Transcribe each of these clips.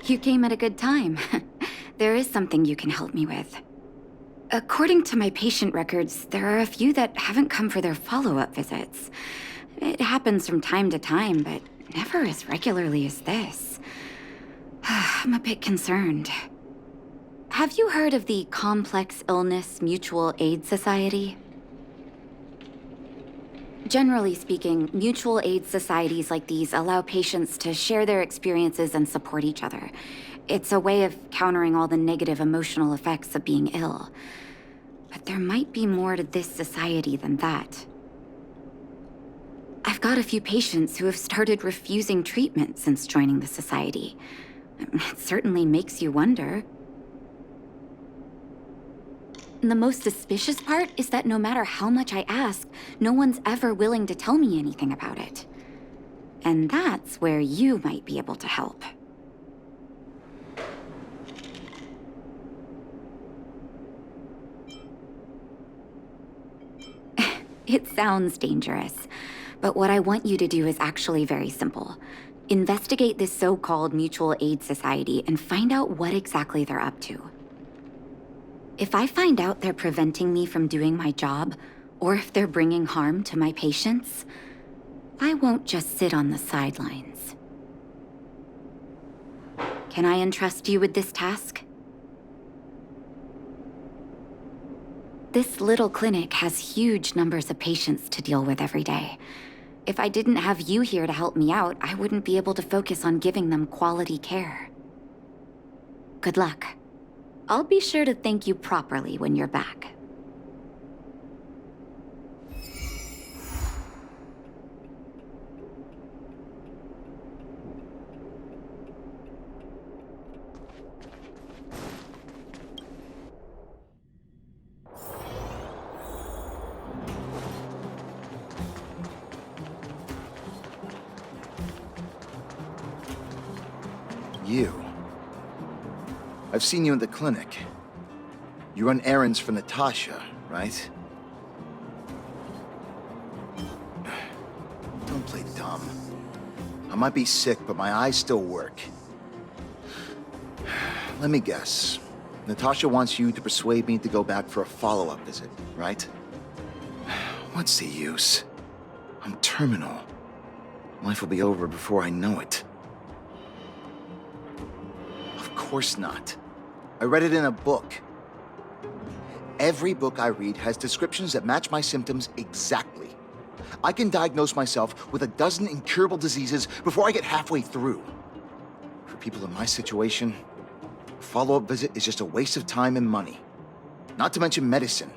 You came at a good time. There is something you can help me with. According to my patient records, there are a few that haven't come for their follow-up visits. It happens from time to time, but never as regularly as this. I'm a bit concerned. Have you heard of the Complex Illness Mutual Aid Society? Generally speaking, mutual aid societies like these allow patients to share their experiences and support each other. It's a way of countering all the negative emotional effects of being ill. But there might be more to this society than that. I've got a few patients who have started refusing treatment since joining the society. It certainly makes you wonder. The most suspicious part is that no matter how much I ask, no one's ever willing to tell me anything about it. And that's where you might be able to help. It sounds dangerous, but what I want you to do is actually very simple. Investigate this so-called mutual aid society and find out what exactly they're up to. If I find out they're preventing me from doing my job, or if they're bringing harm to my patients, I won't just sit on the sidelines. Can I entrust you with this task? This little clinic has huge numbers of patients to deal with every day. If I didn't have you here to help me out, I wouldn't be able to focus on giving them quality care. Good luck. I'll be sure to thank you properly when you're back. You. I've seen you in the clinic. You run errands for Natasha, right? Don't play dumb. I might be sick, but my eyes still work. Let me guess. Natasha wants you to persuade me to go back for a follow-up visit, right? What's the use? I'm terminal. Life will be over before I know it. Of course not. I read it in a book. Every book I read has descriptions that match my symptoms exactly. I can diagnose myself with a dozen incurable diseases before I get halfway through. For people in my situation, a follow-up visit is just a waste of time and money. Not to mention medicine.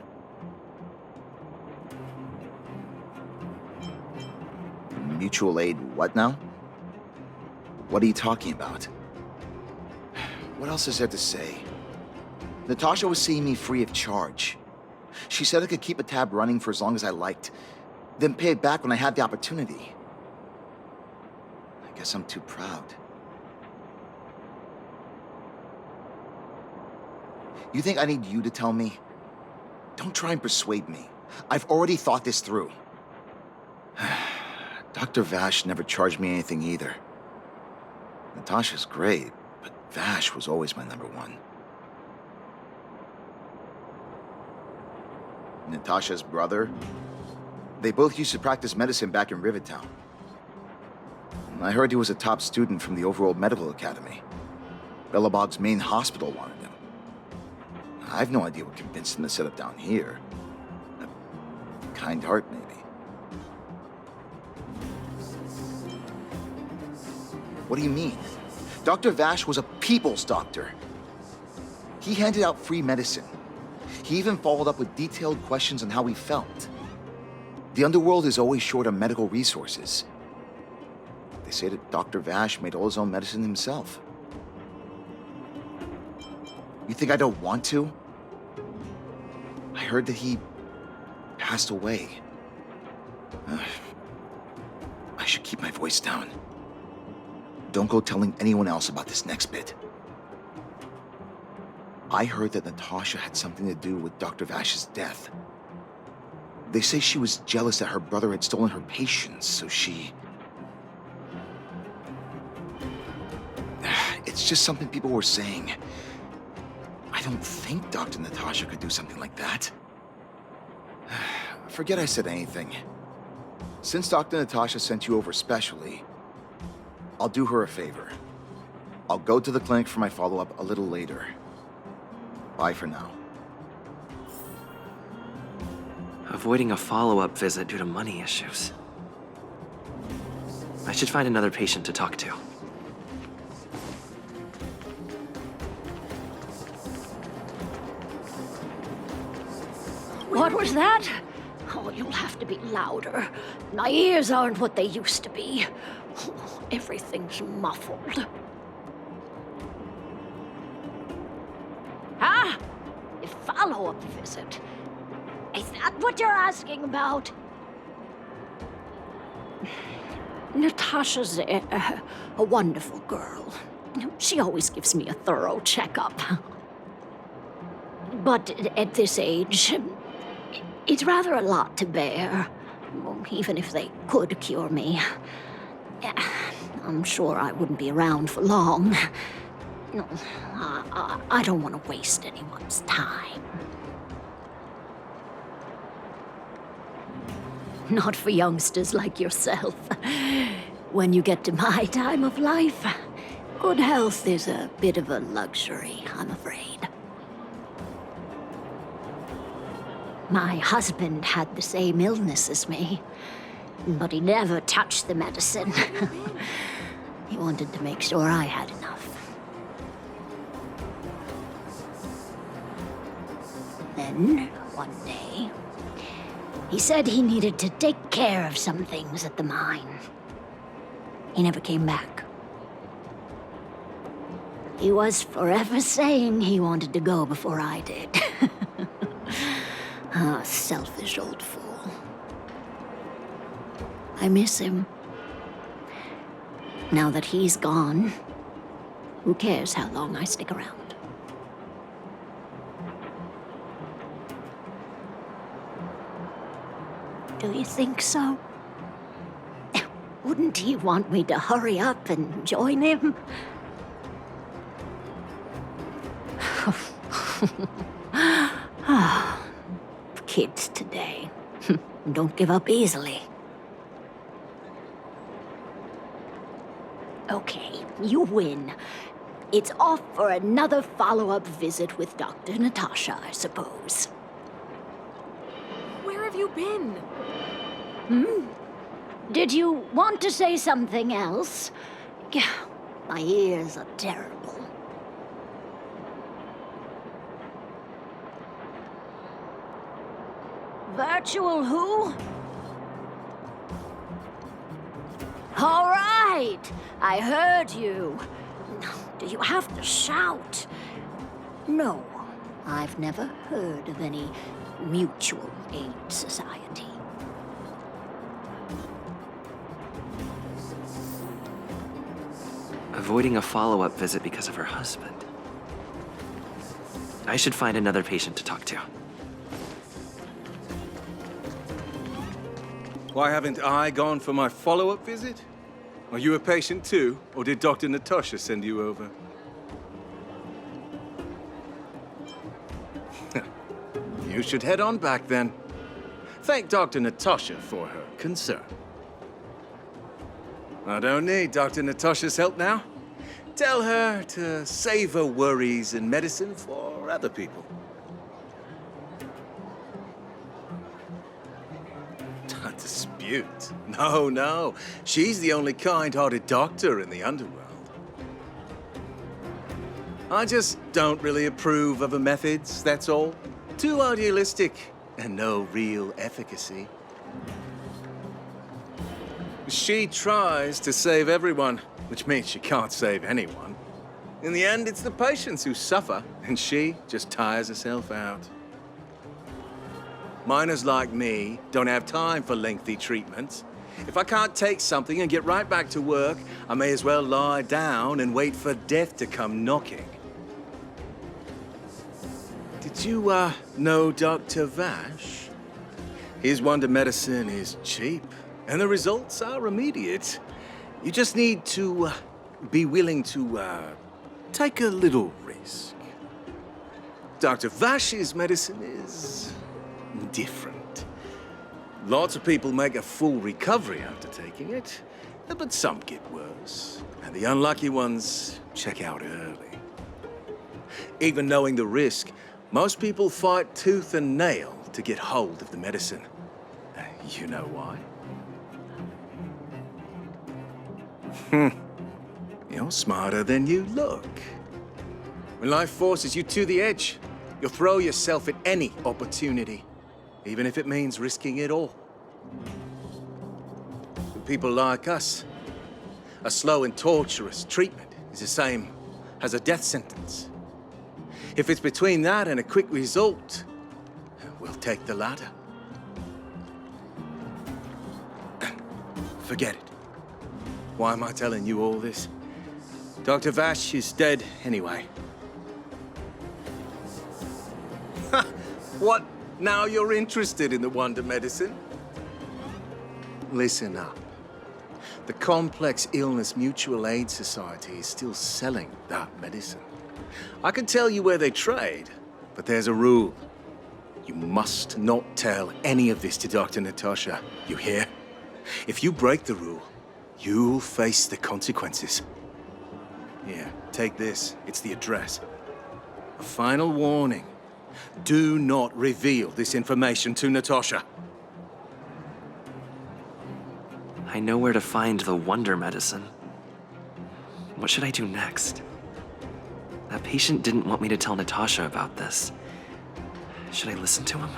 Mutual aid what now? What are you talking about? What else is there to say? Natasha was seeing me free of charge. She said I could keep a tab running for as long as I liked, then pay it back when I had the opportunity. I guess I'm too proud. You think I need you to tell me? Don't try and persuade me. I've already thought this through. Dr. Vash never charged me anything either. Natasha's great, but Vash was always my number one. Natasha's brother? They both used to practice medicine back in Rivertown. I heard he was a top student from the overall medical academy. Bellabog's main hospital wanted him. I have no idea what convinced him to set up down here. A kind heart, maybe. What do you mean? Dr. Vash was a people's doctor. He handed out free medicine. He even followed up with detailed questions on how he felt. The underworld is always short on medical resources. They say that Dr. Vash made all his own medicine himself. You think I don't want to? I heard that he passed away. I should keep my voice down. Don't go telling anyone else about this next bit. I heard that Natasha had something to do with Dr. Vash's death. They say she was jealous that her brother had stolen her patients, so she... It It's just something people were saying. I don't think Dr. Natasha could do something like that. Forget I said anything. Since Dr. Natasha sent you over specially, I'll do her a favor. I'll go to the clinic for my follow-up a little later. Bye for now. Avoiding a follow-up visit due to money issues. I should find another patient to talk to. What was that? Oh, you'll have to be louder. My ears aren't what they used to be. Oh, everything's muffled. Huh? A follow-up visit? Is that what you're asking about? Natasha's a wonderful girl. She always gives me a thorough checkup. But at this age, it's rather a lot to bear. Even if they could cure me, I'm sure I wouldn't be around for long. I don't want to waste anyone's time. Not for youngsters like yourself. When you get to my time of life, good health is a bit of a luxury, I'm afraid. My husband had the same illness as me, but he never touched the medicine. He wanted to make sure I had enough. Then, one day, he said he needed to take care of some things at the mine. He never came back. He was forever saying he wanted to go before I did. Ah, selfish old fool. I miss him. Now that he's gone, who cares how long I stick around? Do you think so? Wouldn't he want me to hurry up and join him? Kids today don't give up easily. Okay, you win. It's off for another follow-up visit with Dr. Natasha, I suppose. Where have you been? Did you want to say something else? My ears are terrible. Virtual who? All right, I heard you. Do you have to shout? No, I've never heard of any mutual aid society. Avoiding a follow-up visit because of her husband. I should find another patient to talk to. Why haven't I gone for my follow-up visit? Are you a patient too, or did Dr. Natasha send you over? You should head on back then. Thank Dr. Natasha for her concern. I don't need Dr. Natasha's help now. Tell her to save her worries and medicine for other people. A dispute? No, no. She's the only kind-hearted doctor in the underworld. I just don't really approve of her methods, that's all. Too idealistic and no real efficacy. She tries to save everyone, which means she can't save anyone. In the end, it's the patients who suffer, and she just tires herself out. Miners like me don't have time for lengthy treatments. If I can't take something and get right back to work, I may as well lie down and wait for death to come knocking. Did you, know Dr. Vash? His wonder medicine is cheap, and the results are immediate. You just need to, be willing to, take a little risk. Dr. Vash's medicine is different. Lots of people make a full recovery after taking it, but some get worse. And the unlucky ones check out early. Even knowing the risk, most people fight tooth and nail to get hold of the medicine. You know why? You're smarter than you look. When life forces you to the edge, you'll throw yourself at any opportunity, even if it means risking it all. For people like us, a slow and torturous treatment is the same as a death sentence. If it's between that and a quick result, we'll take the latter. Forget it. Why am I telling you all this? Dr. Vash is dead anyway. What? Now you're interested in the wonder medicine? Listen up. The Complex Illness Mutual Aid Society is still selling that medicine. I can tell you where they trade, but there's a rule. You must not tell any of this to Dr. Natasha. You hear? If you break the rule, you'll face the consequences. Here, take this. It's the address. A final warning. Do not reveal this information to Natasha. I know where to find the wonder medicine. What should I do next? That patient didn't want me to tell Natasha about this. Should I listen to him?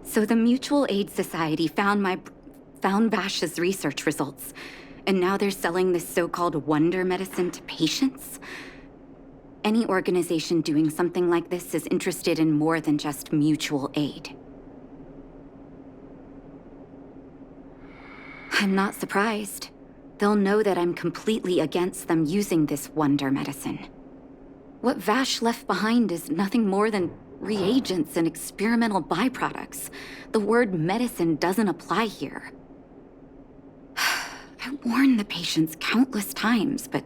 So the Mutual Aid Society found Vash's research results, and now they're selling this so-called wonder medicine to patients? Any organization doing something like this is interested in more than just mutual aid. I'm not surprised. They'll know that I'm completely against them using this wonder medicine. What Vash left behind is nothing more than reagents and experimental byproducts. The word medicine doesn't apply here. I warned the patients countless times, but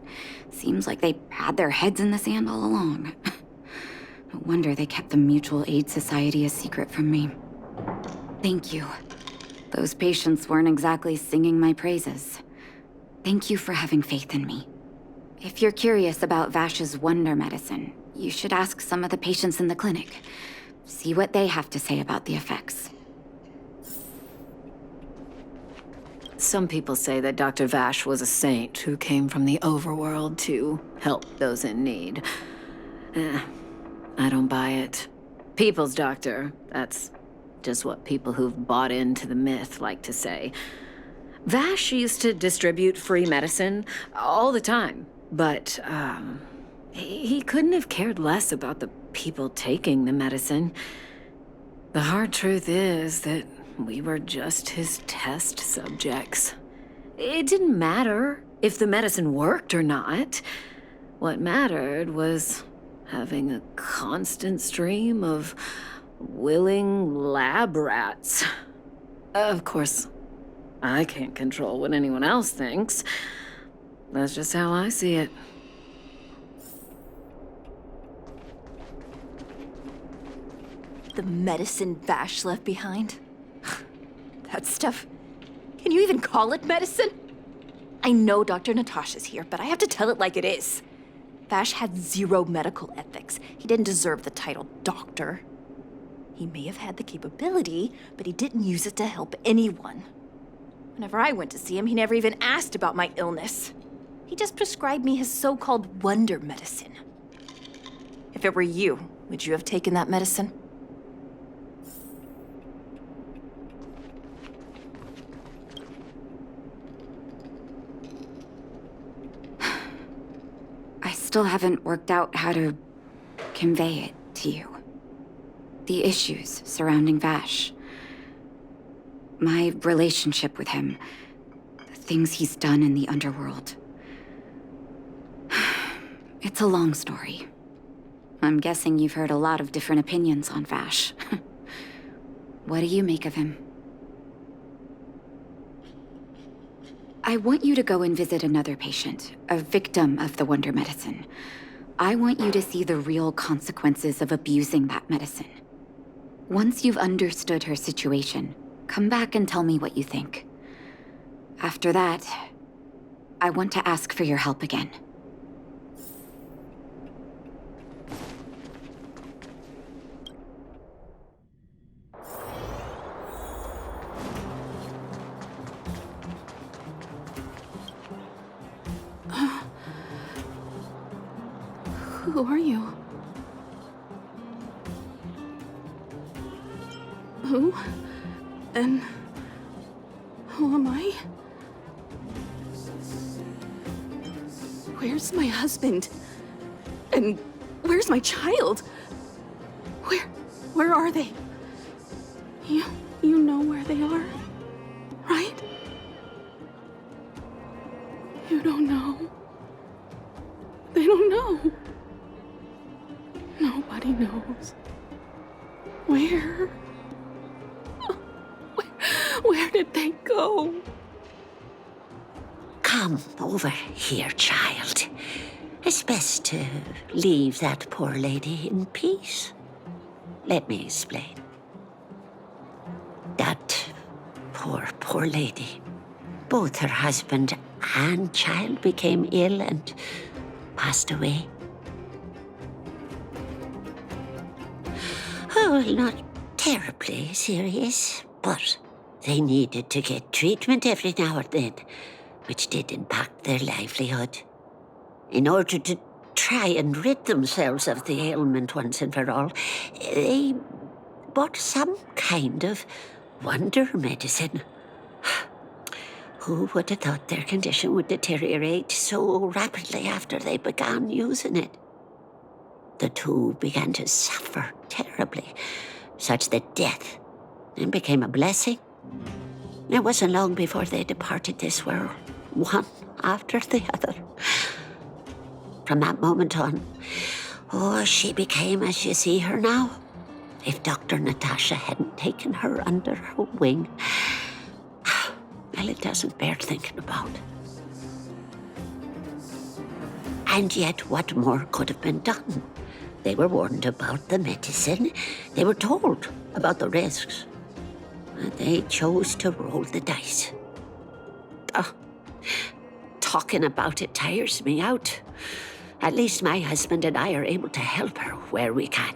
seems like they had their heads in the sand all along. No wonder they kept the Mutual Aid Society a secret from me. Thank you. Those patients weren't exactly singing my praises. Thank you for having faith in me. If you're curious about Vash's wonder medicine, you should ask some of the patients in the clinic. See what they have to say about the effects. Some people say that Dr. Vash was a saint who came from the overworld to help those in need. I don't buy it. People's doctor, that's just what people who've bought into the myth like to say. Vash used to distribute free medicine all the time, but he couldn't have cared less about the people taking the medicine. The hard truth is that we were just his test subjects. It didn't matter if the medicine worked or not. What mattered was having a constant stream of willing lab rats. Of course, I can't control what anyone else thinks. That's just how I see it. The medicine Vash left behind? That stuff... Can you even call it medicine? I know Dr. Natasha's here, but I have to tell it like it is. Vash had zero medical ethics. He didn't deserve the title doctor. He may have had the capability, but he didn't use it to help anyone. Whenever I went to see him, he never even asked about my illness. He just prescribed me his so-called wonder medicine. If it were you, would you have taken that medicine? still haven't worked out how to convey it to you. The issues surrounding Vash. My relationship with him. The things he's done in the underworld. It's a long story. I'm guessing you've heard a lot of different opinions on Vash. What do you make of him? I want you to go and visit another patient, a victim of the Wonder Medicine. I want you to see the real consequences of abusing that medicine. Once you've understood her situation, come back and tell me what you think. After that, I want to ask for your help again. Who are you? Who? And who am I? Where's my husband? And where's my child? Where are they? You know where they are, right? You don't know. They don't know. Nobody knows. Where? Where did they go? Come over here, child. It's best to leave that poor lady in peace. Let me explain. That poor lady. Both her husband and child became ill and passed away. Oh, not terribly serious, but they needed to get treatment every now and then, which did impact their livelihood. In order to try and rid themselves of the ailment once and for all, they bought some kind of wonder medicine. Who would have thought their condition would deteriorate so rapidly after they began using it? The two began to suffer terribly, such that death then became a blessing. It wasn't long before they departed this world, one after the other. From that moment on, she became as you see her now. If Dr. Natasha hadn't taken her under her wing, well, it doesn't bear thinking about. And yet, what more could have been done? They were warned about the medicine. They were told about the risks. And they chose to roll the dice. Talking about it tires me out. At least my husband and I are able to help her where we can.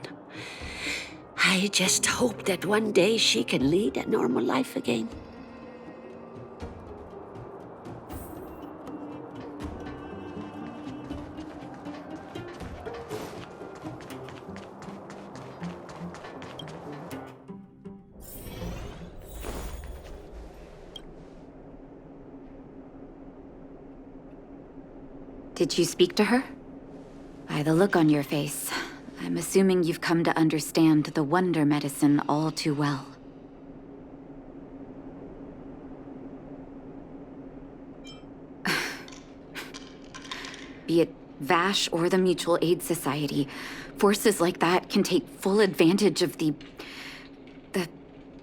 I just hope that one day she can lead a normal life again. Did you speak to her? By the look on your face, I'm assuming you've come to understand the Wonder Medicine all too well. Be it Vash or the Mutual Aid Society, forces like that can take full advantage of the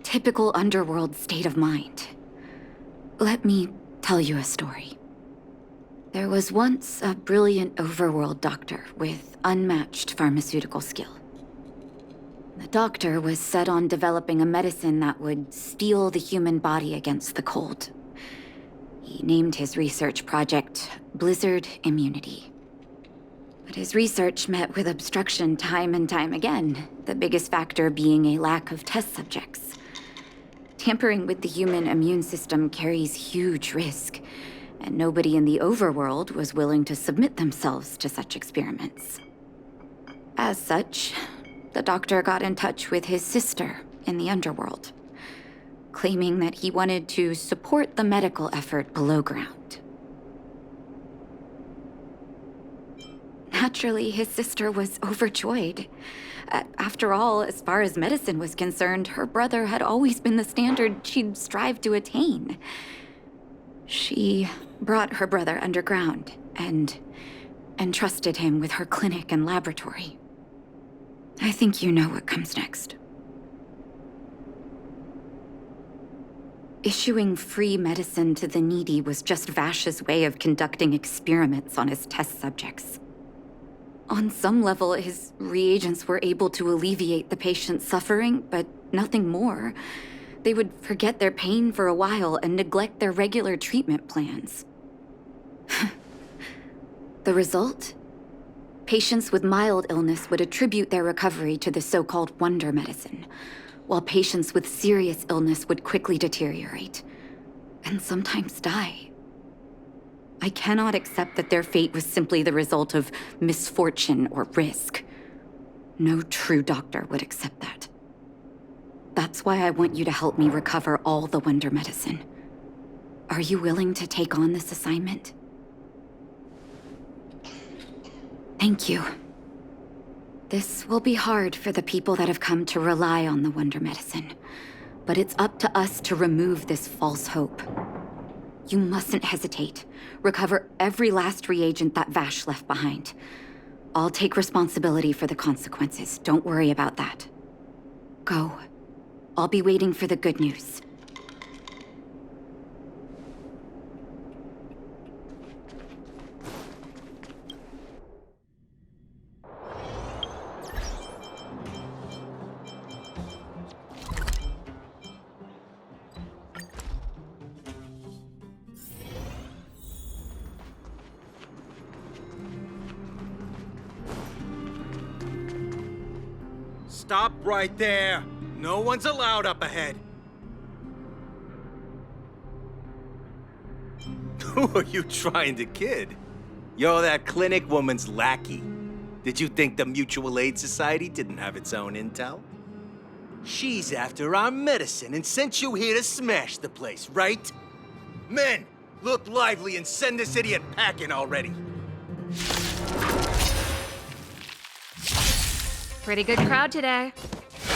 typical underworld state of mind. Let me tell you a story. There was once a brilliant overworld doctor with unmatched pharmaceutical skill. The doctor was set on developing a medicine that would steel the human body against the cold. He named his research project Blizzard Immunity. But his research met with obstruction time and time again, the biggest factor being a lack of test subjects. Tampering with the human immune system carries huge risk, and nobody in the overworld was willing to submit themselves to such experiments. As such, the doctor got in touch with his sister in the underworld, claiming that he wanted to support the medical effort below ground. Naturally, his sister was overjoyed. After all, as far as medicine was concerned, her brother had always been the standard she'd strived to attain. She brought her brother underground and entrusted him with her clinic and laboratory. I think you know what comes next. Issuing free medicine to the needy was just Vash's way of conducting experiments on his test subjects. On some level, his reagents were able to alleviate the patient's suffering, but nothing more. They would forget their pain for a while and neglect their regular treatment plans. The result? Patients with mild illness would attribute their recovery to the so-called wonder medicine, while patients with serious illness would quickly deteriorate, and sometimes die. I cannot accept that their fate was simply the result of misfortune or risk. No true doctor would accept that. That's why I want you to help me recover all the wonder medicine. Are you willing to take on this assignment? Thank you. This will be hard for the people that have come to rely on the wonder medicine, but it's up to us to remove this false hope. You mustn't hesitate. Recover every last reagent that Vash left behind. I'll take responsibility for the consequences. Don't worry about that. Go. I'll be waiting for the good news. Stop right there! No one's allowed up ahead! Who are you trying to kid? You're that clinic woman's lackey. Did you think the Mutual Aid Society didn't have its own intel? She's after our medicine and sent you here to smash the place, right? Men, look lively and send this idiot packing already. Pretty good crowd today.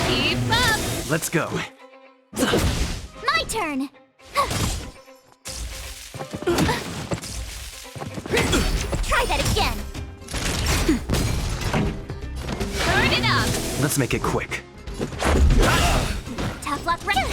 Keep up! Let's go. My turn! Try that again! Turn it up! Let's make it quick. Tough luck, right?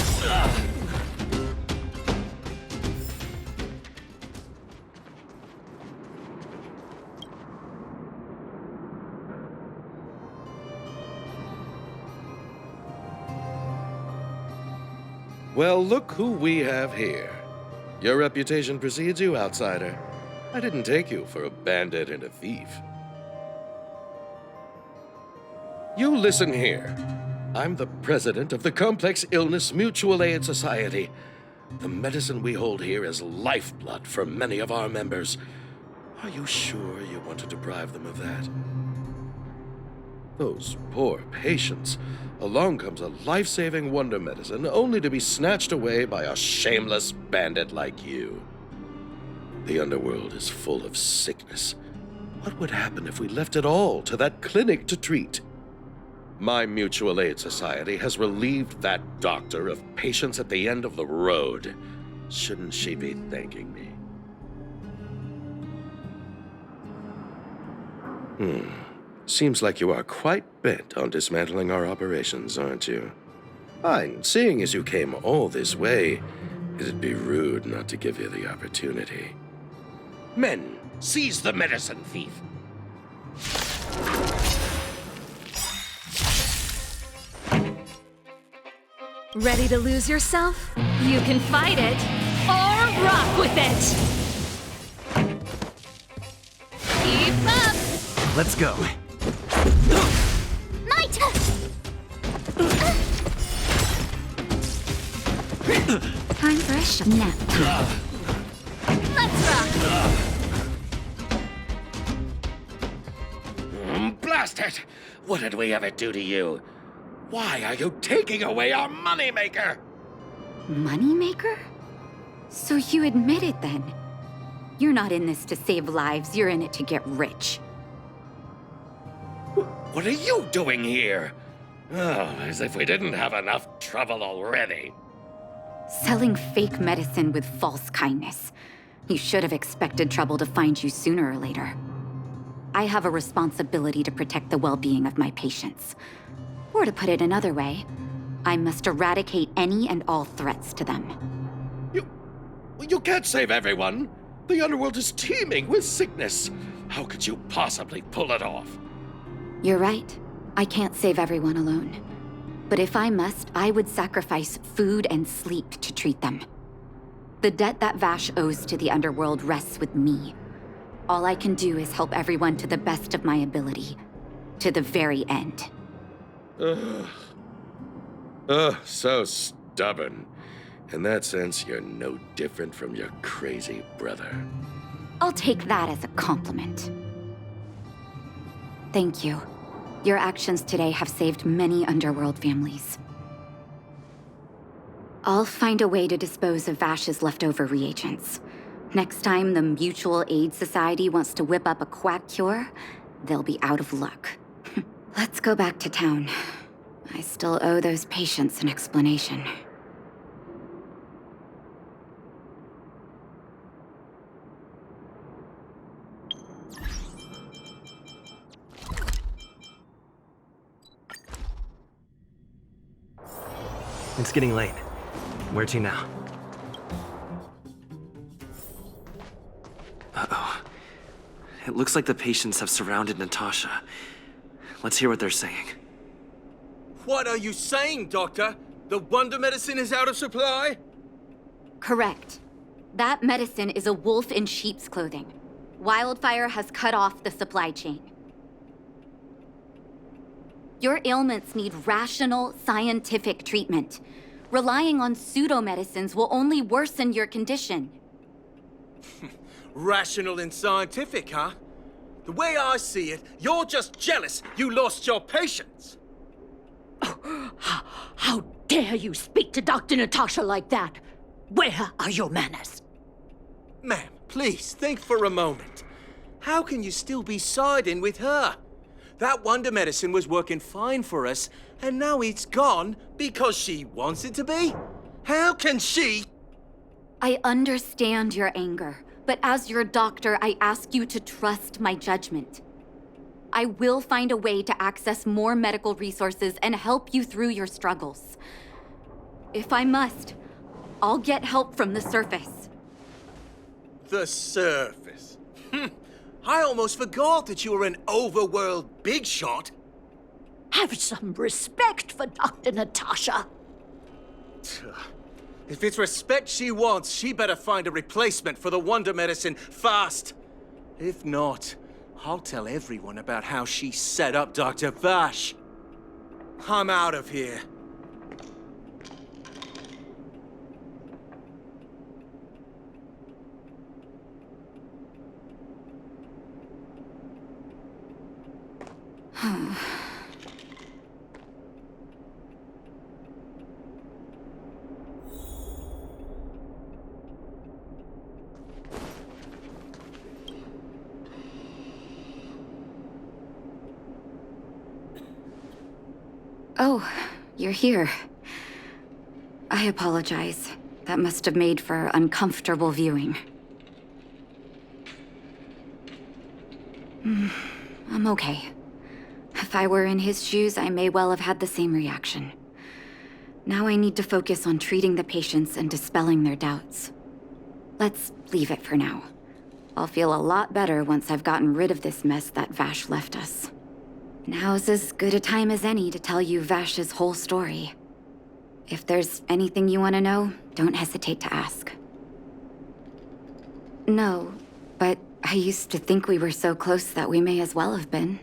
Well, look who we have here. Your reputation precedes you, outsider. I didn't take you for a bandit and a thief. You listen here. I'm the president of the Complex Illness Mutual Aid Society. The medicine we hold here is lifeblood for many of our members. Are you sure you want to deprive them of that? Those poor patients. Along comes a life-saving wonder medicine only to be snatched away by a shameless bandit like you. The underworld is full of sickness. What would happen if we left it all to that clinic to treat? My Mutual Aid Society has relieved that doctor of patients at the end of the road. Shouldn't she be thanking me? Seems like you are quite bent on dismantling our operations, aren't you? Fine, seeing as you came all this way, it'd be rude not to give you the opportunity. Men, seize the medicine thief! Ready to lose yourself? You can fight it, or rock with it! Keep up! Let's go. My turn! Time for a shot nap. Let's rock! Blast it! What did we ever do to you? Why are you taking away our moneymaker? Moneymaker? So you admit it then? You're not in this to save lives, you're in it to get rich. What are you doing here? Oh, as if we didn't have enough trouble already. Selling fake medicine with false kindness. You should have expected trouble to find you sooner or later. I have a responsibility to protect the well-being of my patients. Or to put it another way, I must eradicate any and all threats to them. You can't save everyone. The underworld is teeming with sickness. How could you possibly pull it off? You're right. I can't save everyone alone. But if I must, I would sacrifice food and sleep to treat them. The debt that Vash owes to the underworld rests with me. All I can do is help everyone to the best of my ability. To the very end. So stubborn. In that sense, you're no different from your crazy brother. I'll take that as a compliment. Thank you. Your actions today have saved many underworld families. I'll find a way to dispose of Vash's leftover reagents. Next time the Mutual Aid Society wants to whip up a quack cure, they'll be out of luck. Let's go back to town. I still owe those patients an explanation. It's getting late. Where to now? Uh-oh. It looks like the patients have surrounded Natasha. Let's hear what they're saying. What are you saying, Doctor? The wonder medicine is out of supply? Correct. That medicine is a wolf in sheep's clothing. Wildfire has cut off the supply chain. Your ailments need rational, scientific treatment. Relying on pseudo-medicines will only worsen your condition. Rational and scientific, huh? The way I see it, you're just jealous you lost your patients. How dare you speak to Dr. Natasha like that? Where are your manners? Ma'am, please think for a moment. How can you still be siding with her? That wonder medicine was working fine for us, and now it's gone because she wants it to be? How can she? I understand your anger, but as your doctor, I ask you to trust my judgment. I will find a way to access more medical resources and help you through your struggles. If I must, I'll get help from the surface. The surface? I almost forgot that you were an overworld big shot. Have some respect for Dr. Natasha. If it's respect she wants, she better find a replacement for the wonder medicine fast. If not, I'll tell everyone about how she set up Dr. Vash. I'm out of here. Oh, you're here. I apologize. That must have made for uncomfortable viewing. I'm okay. If I were in his shoes, I may well have had the same reaction. Now I need to focus on treating the patients and dispelling their doubts. Let's leave it for now. I'll feel a lot better once I've gotten rid of this mess that Vash left us. Now's as good a time as any to tell you Vash's whole story. If there's anything you want to know, don't hesitate to ask. No, but I used to think we were so close that we may as well have been.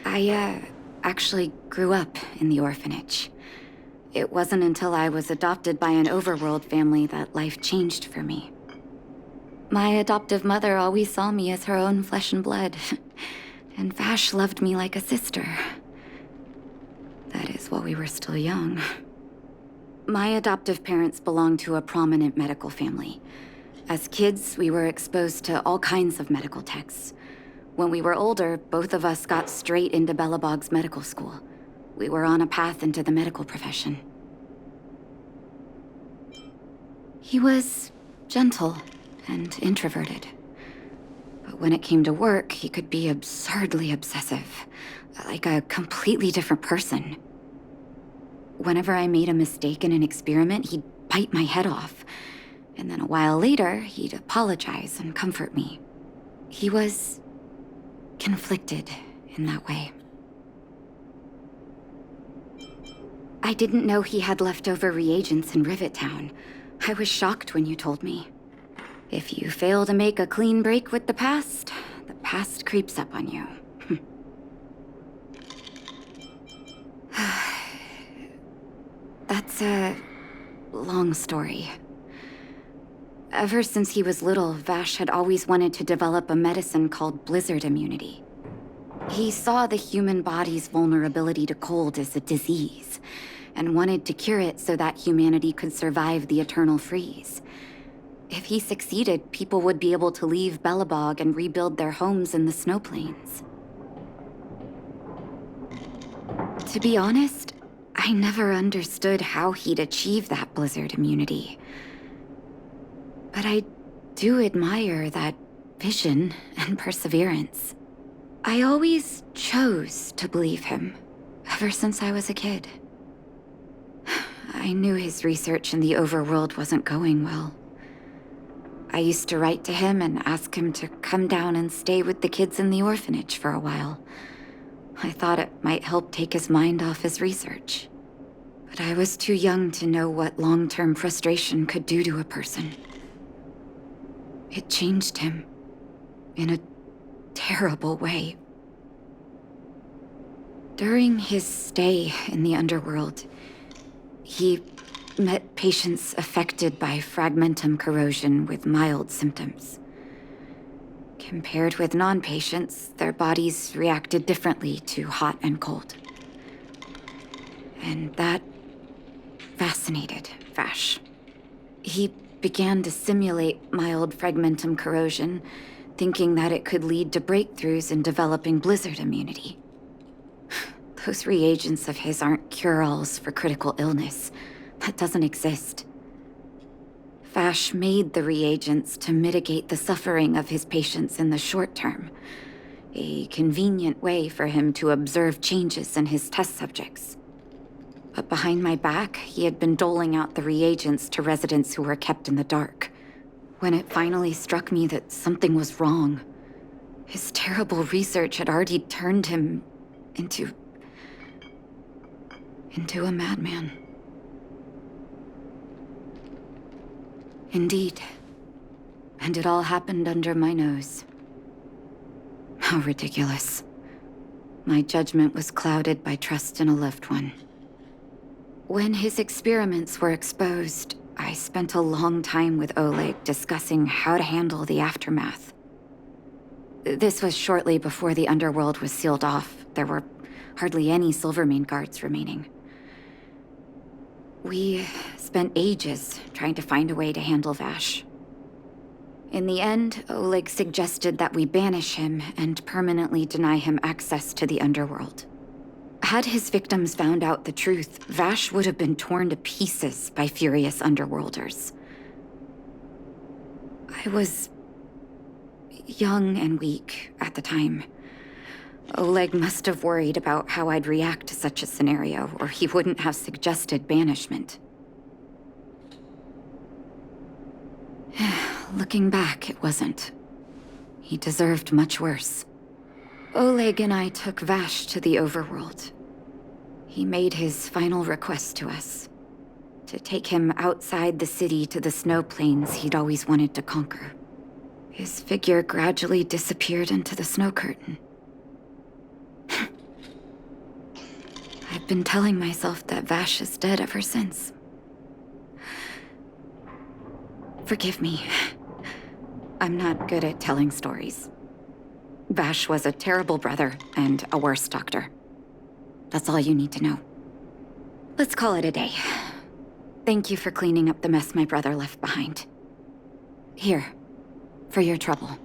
I, actually grew up in the orphanage. It wasn't until I was adopted by an overworld family that life changed for me. My adoptive mother always saw me as her own flesh and blood. And Vash loved me like a sister. That is, while we were still young. My adoptive parents belonged to a prominent medical family. As kids, we were exposed to all kinds of medical texts. When we were older, both of us got straight into Belobog's medical school. We were on a path into the medical profession. He was gentle and introverted. But when it came to work, he could be absurdly obsessive, like a completely different person. Whenever I made a mistake in an experiment, he'd bite my head off. And then a while later, he'd apologize and comfort me. He was conflicted in that way. I didn't know he had leftover reagents in Rivet Town. I was shocked when you told me. If you fail to make a clean break with the past creeps up on you. That's a long story. Ever since he was little, Vash had always wanted to develop a medicine called blizzard immunity. He saw the human body's vulnerability to cold as a disease, and wanted to cure it so that humanity could survive the eternal freeze. If he succeeded, people would be able to leave Belobog and rebuild their homes in the snow plains. To be honest, I never understood how he'd achieve that blizzard immunity. But I do admire that vision and perseverance. I always chose to believe him, ever since I was a kid. I knew his research in the overworld wasn't going well. I used to write to him and ask him to come down and stay with the kids in the orphanage for a while. I thought it might help take his mind off his research. But I was too young to know what long-term frustration could do to a person. It changed him in a terrible way. During his stay in the underworld, he met patients affected by fragmentum corrosion with mild symptoms. Compared with non-patients, their bodies reacted differently to hot and cold. And that fascinated Vash. He began to simulate mild fragmentum corrosion, thinking that it could lead to breakthroughs in developing blizzard immunity. Those reagents of his aren't cure-alls for critical illness. That doesn't exist. Vash made the reagents to mitigate the suffering of his patients in the short term. A convenient way for him to observe changes in his test subjects. But behind my back, he had been doling out the reagents to residents who were kept in the dark. When it finally struck me that something was wrong, his terrible research had already turned him into a madman. Indeed. And it all happened under my nose. How ridiculous. My judgment was clouded by trust in a loved one. When his experiments were exposed, I spent a long time with Oleg discussing how to handle the aftermath. This was shortly before the underworld was sealed off. There were hardly any Silvermane guards remaining. We spent ages trying to find a way to handle Vash. In the end, Oleg suggested that we banish him and permanently deny him access to the underworld. Had his victims found out the truth, Vash would have been torn to pieces by furious underworlders. I was young and weak at the time. Oleg must have worried about how I'd react to such a scenario, or he wouldn't have suggested banishment. Looking back, it wasn't. He deserved much worse. Oleg and I took Vash to the overworld. He made his final request to us. To take him outside the city to the snow plains he'd always wanted to conquer. His figure gradually disappeared into the snow curtain. I've been telling myself that Vash is dead ever since. Forgive me. I'm not good at telling stories. Vash was a terrible brother and a worse doctor. That's all you need to know. Let's call it a day. Thank you for cleaning up the mess my brother left behind. Here, for your trouble.